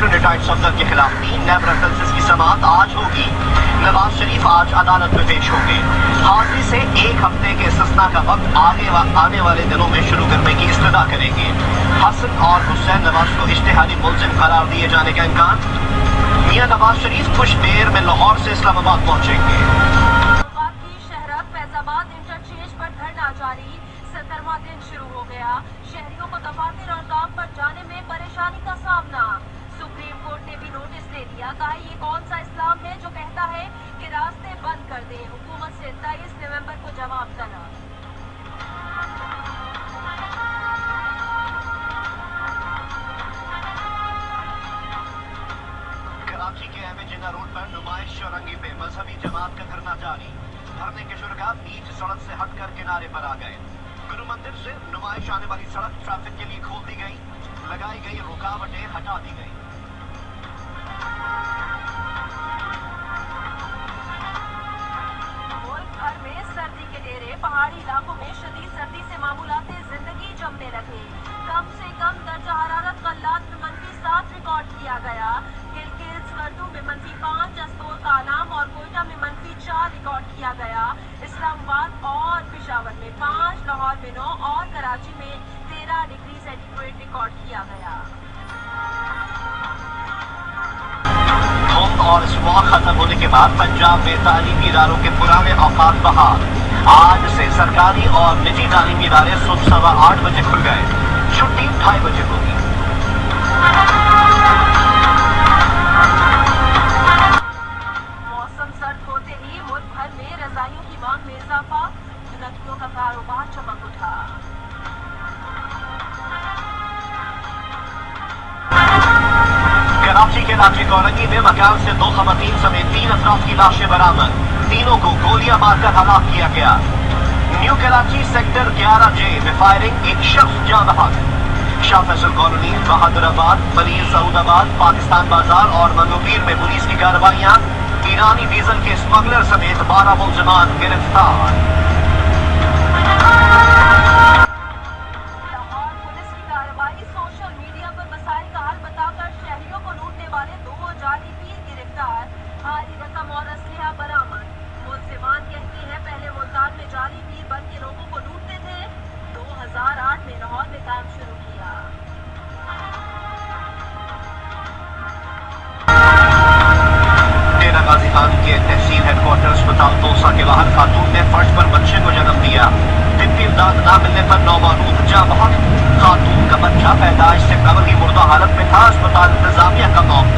ٹرینیٹائڈ صفدر کے خلاف 3 NAB references کی سماعت آج ہوگی۔ نواز شریف آج عدالت میں پیش ہوں گے۔ حاضری سے 1 ہفتے کے استثناء کا وقت آنے والے دنوں میں شروع کرنے کی استدعا کریں گے۔ حسن اور حسین نواز کو اشتہاری ملزم قرار دیے جانے کا امکان۔ میاں نواز شریف کچھ دیر میں لاہور سے اسلام آباد پہنچیں گے۔ فیض آباد انٹرچینج پر دھرنا جاری، 70واں دن شروع ہو گیا۔ شہریوں کو دفاتر اور کام پر جانے میں پریشانی کا سامنا۔ سپریم کورٹ نے بھی نوٹس دے دیا، کہا یہ کون سا اسلام ہے جو کہتا ہے کہ راستے بند کر دیں، حکومت سے 23 نومبر کو جواب طلب۔ کراچی کے ایم جناح روڈ پر نمائش چورنگی پہ مذہبی جماعت کا دھرنا جاری۔ دھرنے کے شرکاء بیچ سڑک سے ہٹ کر کنارے پر آ گئے۔ گرو مندر سے نمائش آنے والی سڑک ٹریفک کے لیے کھول دی گئی، لگائی گئی رکاوٹیں ہٹا دی گئی۔ ملک بھر میں سردی کے ڈیرے، پہاڑی علاقوں میں شدید سردی سے معمولات زندگی جمنے لگے۔ کم سے کم درجہ حرارت غلات میں -7 ریکارڈ کیا گیا۔ گلگت اسکردو میں -5، جسور کالام اور کوئٹہ میں -4 ریکارڈ کیا گیا۔ اسلام آباد اور پشاور میں 5، لاہور میں 9 اور کراچی میں 13 ڈگری سینٹی گریڈ ریکارڈ کیا گیا۔ دھوپ اور اسموگ ختم ہونے کے بعد پنجاب میں تعلیمی اداروں کے پرانے اوقات بحال۔ آج سے سرکاری اور نجی تعلیمی ادارے صبح 8:15 بجے کھل گئے، چھٹی 2:30 بجے ہوگی۔ موسم سرد ہوتے ہی ملک بھر میں رضائیوں کی مانگ میں اضافہ، لکڑیوں کا کاروبار چمک اٹھا۔ کراچی کے لاٹھی کورنگی میں مکان سے 2 خواتین سمیت 3 افراد کی لاشیں برآمد، تینوں کو گولیاں مار کر ہلاک کیا گیا۔ نیو کراچی سیکٹر 11J میں فائرنگ، ایک شخص جاں بحق۔ شاہ فیصل کالونی، بہادر آباد، ملیر سعود آباد، پاکستان بازار اور منگوپیر میں پولیس کی کارروائیاں، ایرانی ڈیزل کے اسمگلر سمیت 12 ملزمان گرفتار۔ لاہور پولیس کی کارروائی، سوشل میڈیا پر مسائل کا حل بتا کر شہریوں کو لوٹنے والے 2 جعلی پیر گرفتار، بھاری رقم اور اسلحہ برآمد۔ ملزمان کہتے ہیں پہلے ملتان میں جعلی پیر بن کے لوگوں کو لوٹتے تھے، 2008 میں لاہور میں کام شروع کیا۔ ڈیرہ غازی خان کے تحصیل ہیڈ کوارٹر اسپتال توسا کے باہر خاتون نے فرش پر بچے کو جنم دیا، طبی امداد نہ ملنے پر نومولود جاں بحق۔ خاتون کا بچہ پیدائش سے قبل ہی مردہ حالت میں تھا، اسپتال انتظامیہ کا موقف۔